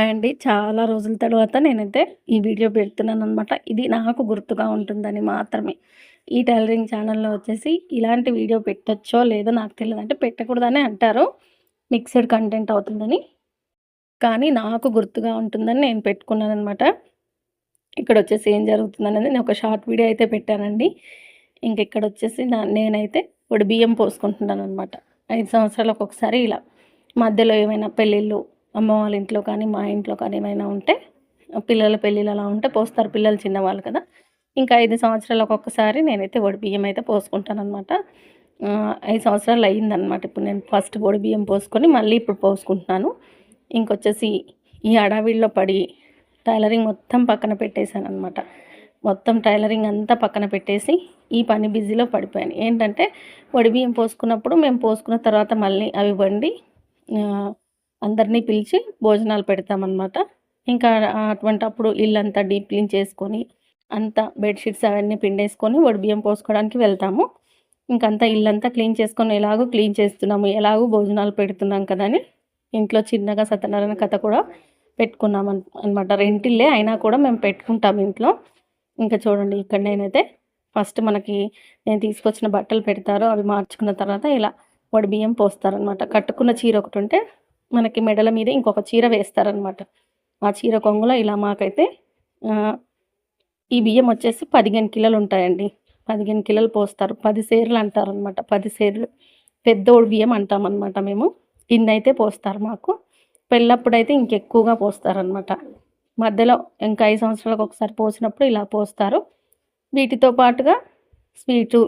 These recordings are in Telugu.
అండి. చాలా రోజుల తర్వాత నేనైతే ఈ వీడియో పెడుతున్నాననమాట. ఇది నాకు గుర్తుగా ఉంటుందని మాత్రమే. ఈ టైలరింగ్ ఛానల్‌లో వచ్చేసి ఇలాంటి వీడియో పెట్టొచ్చో లేదో నాకు తెలీదు. అంటే పెట్టకూడదనే అంటారు. మిక్స్‌డ్ కంటెంట్ అవుతుందని. కానీ నాకు గుర్తుగా ఉంటుందని నేను పెట్టుకున్నాననమాట. ఇక్కడొచ్చేసి ఏం జరుగుతుందనేది నేను ఒక షార్ట్ వీడియో అయితే పెట్టానండి. ఇక్కడొచ్చేసి నేనైతే పొడి బియ్యం పోసుకుంటున్నాననమాట. 5 సంవత్సరాలకు ఒకసారి ఇలా. మధ్యలో ఏమైనా పెళ్ళిళ్ళు అమ్మ వాళ్ళ ఇంట్లో కానీ, మా ఇంట్లో కానీ ఏమైనా ఉంటే పిల్లల పెళ్ళిళ్ళు అలా ఉంటే పోస్తారు. పిల్లలు చిన్నవాళ్ళు కదా! ఇంకా 5 సంవత్సరాలకు ఒక్కసారి నేనైతే పొడి బియ్యం అయితే పోసుకుంటాననమాట. 5 సంవత్సరాలు అయిందనమాట. ఇప్పుడు నేను ఫస్ట్ పొడి బియ్యం పోసుకొని మళ్ళీ ఇప్పుడు పోసుకుంటున్నాను. ఇంకొచ్చేసి ఈ హడావిడిలో పడి టైలరింగ్ మొత్తం పక్కన పెట్టేశాననమాట. మొత్తం టైలరింగ్ అంతా పక్కన పెట్టేసి ఈ పని బిజీలో పడిపోయాను. ఏంటంటే వడిబియ్యం పోసుకున్నప్పుడు మేము పోసుకున్న తర్వాత మళ్ళీ అవి వండి అందరినీ పిలిచి భోజనాలు పెడతామన్నమాట. ఇంకా అటువంటప్పుడు ఇల్లంతా డీప్ క్లీన్ చేసుకొని అంతా బెడ్‌షీట్స్ అవన్నీ పిండేసుకొని వడిబియ్యం పోసుకోవడానికి వెళ్తాము. ఇంకంతా ఇల్లంతా క్లీన్ చేసుకొని ఎలాగో క్లీన్ చేస్తున్నాము, ఎలాగో భోజనాలు పెడుతున్నాం కదా అని ఇంట్లో చిన్నగా సత్యనారాయణ కథ కూడా పెట్టుకున్నాం అనమాట. రెంటిల్లే అయినా కూడా మేము పెట్టుకుంటాం ఇంట్లో. ఇంకా చూడండి ఇక్కడ నేనైతే ఫస్ట్ మనకి నేను తీసుకొచ్చిన బట్టలు పెడతారో అవి మార్చుకున్న తర్వాత ఇలా వడి బియ్యం పోస్తారనమాట. కట్టుకున్న చీర ఒకటి ఉంటే మనకి మెడల మీద ఇంకొక చీర వేస్తారనమాట. ఆ చీర కొంగులో ఇలా మాకైతే ఈ బియ్యం వచ్చేసి 15 కిలోలు ఉంటాయండి. 15 కిలోలు పోస్తారు. 10 సేర్లు అంటారనమాట. 10 సేర్లు పెద్దోడు బియ్యం అంటామన్నమాట మేము. ఇన్నైతే పోస్తారు మాకు. పెళ్ళప్పుడైతే ఇంకెక్కువగా పోస్తారనమాట. మధ్యలో ఇంకా 5 సంవత్సరాలకు ఒకసారి పోసినప్పుడు ఇలా పోస్తారు. వీటితో పాటుగా స్వీటు,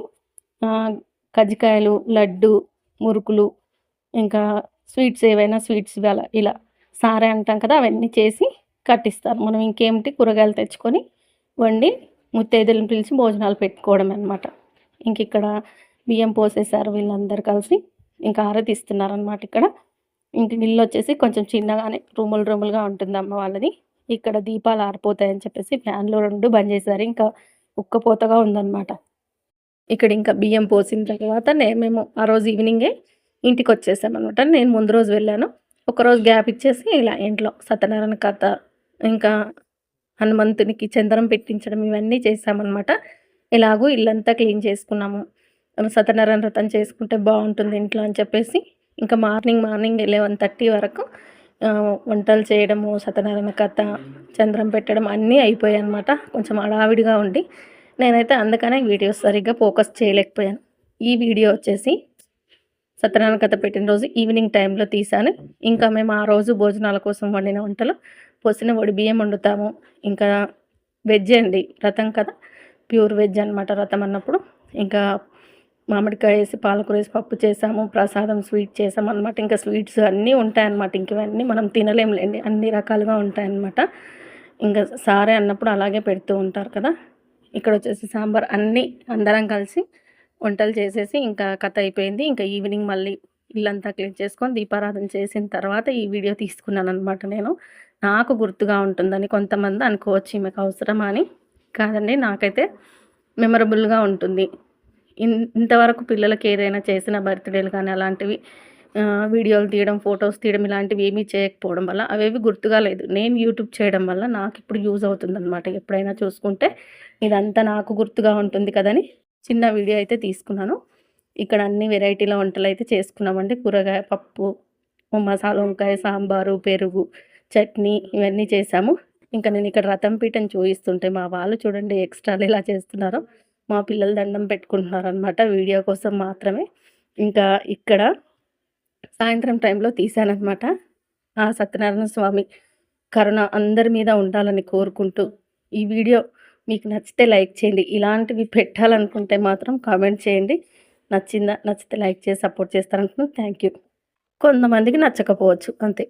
కజ్జికాయలు, లడ్డు, మురుకులు, ఇంకా స్వీట్స్ ఏవైనా స్వీట్స్ ఇలా సారె అంటాం కదా! అవన్నీ చేసి కట్టిస్తారు. మనం ఇంకేమిటి కూరగాయలు తెచ్చుకొని వండి ముత్తైదులను పిలిచి భోజనాలు పెట్టుకోవడమే అనమాట. ఇక్కడ బియ్యం పోసేసారు వీళ్ళందరూ కలిసి. ఇంకా హారతి ఇస్తున్నారనమాట ఇక్కడ. ఇల్లొచ్చేసి కొంచెం చిన్నగానే రూములుగా ఉంటుంది అమ్మ వాళ్ళది. ఇక్కడ దీపాలు ఆరిపోతాయని చెప్పేసి ఫ్యాన్లు 2 బంద్ చేశారు. ఇంకా ఉక్కపోతగా ఉందనమాట. ఇంకా బియ్యం పోసిన తర్వాత మేము ఆ రోజు ఈవినింగే ఇంటికొచ్చేసామనమాట. నేను ముందు రోజు వెళ్ళాను. ఒకరోజు గ్యాప్ ఇచ్చేసి ఇలా ఇంట్లో సత్యనారాయణ కథ, ఇంకా హనుమంతునికి చందనం పెట్టించడం ఇవన్నీ చేశామనమాట. ఎలాగో ఇల్లంతా క్లీన్ చేసుకున్నాము. సత్యనారాయణ వ్రతం చేసుకుంటే బాగుంటుంది ఇంట్లో అని చెప్పేసి ఇంకా మార్నింగ్ 11:30 వరకు వంటలు చేయడము, సత్యనారాయణ కథ, చంద్రం పెట్టడం అన్నీ అయిపోయాయన్నమాట. కొంచెం హడావిడిగా ఉండి నేనైతే అందుకనే వీడియోస్ సరిగ్గా ఫోకస్ చేయలేకపోయాను. ఈ వీడియో వచ్చేసి సత్యనారాయణ కథ పెట్టిన రోజు ఈవినింగ్ టైంలో తీశాను. ఇంకా మేము ఆ రోజు భోజనాల కోసం వండిన వంటలు పోసిన వడి బియ్యం వండుతాము. ఇంకా వెజ్ అండి, వ్రతం కదా, ప్యూర్ వెజ్ అనమాట. వ్రతం అన్నప్పుడు ఇంకా మామిడికాయ వేసి పాలకూర వేసి పప్పు చేసాము, ప్రసాదం స్వీట్ చేసాము అనమాట. ఇంకా స్వీట్స్ అన్నీ ఉంటాయన్నమాట. ఇవన్నీ మనం తినలేములేండి, అన్ని రకాలుగా ఉంటాయన్నమాట. ఇంకా సారే అన్నప్పుడు అలాగే పెడుతూ ఉంటారు కదా. ఇక్కడ వచ్చేసి సాంబార్ అన్నీ అందరం కలిసి వంటలు చేసేసి ఇంకా కథ అయిపోయింది. ఇంకా ఈవినింగ్ మళ్ళీ ఇల్లంతా క్లీన్ చేసుకొని దీపారాధన చేసిన తర్వాత ఈ వీడియో తీసుకున్నాను అనమాట. నాకు గుర్తుగా ఉంటుందని కొంతమంది అనుకోవచ్చు ఈమెకు అవసరమా అని. కాదండి, నాకైతే మెమరబుల్గా ఉంటుంది. ఇంతవరకు పిల్లలకి ఏదైనా చేసిన బర్త్డేలు కానీ అలాంటివి వీడియోలు తీయడం, ఫొటోస్ తీయడం ఇలాంటివి ఏమీ చేయకపోవడం వల్ల అవేవి గుర్తుగా లేదు. నేను యూట్యూబ్ చేయడం వల్ల నాకు ఇప్పుడు యూజ్ అవుతుందన్నమాట. ఎప్పుడైనా చూసుకుంటే ఇదంతా నాకు గుర్తుగా ఉంటుంది కదని చిన్న వీడియో అయితే తీసుకున్నాను. ఇక్కడ అన్ని వెరైటీల వంటలు అయితే చేసుకున్నామండి. కూరగాయ పప్పు, మసాలా వంకాయ, సాంబారు, పెరుగు, చట్నీ ఇవన్నీ చేసాము. నేను ఇక్కడ రథం పీఠను చూపిస్తుంటే మా వాళ్ళు చూడండి ఎక్స్ట్రాలు ఎలా చేస్తున్నారో. మా పిల్లలు దండం పెట్టుకుంటున్నారనమాట వీడియో కోసం మాత్రమే. ఇక్కడ సాయంత్రం టైంలో తీశాననమాట. ఆ సత్యనారాయణ స్వామి కరుణ అందరి మీద ఉండాలని కోరుకుంటూ ఈ వీడియో మీకు నచ్చితే లైక్ చేయండి. ఇలాంటివి పెట్టాలనుకుంటే మాత్రం కామెంట్ చేయండి. నచ్చితే లైక్ చేసి సపోర్ట్ చేస్తారనుకుంటున్నాను. Thank you. కొంతమందికి నచ్చకపోవచ్చు అంతే.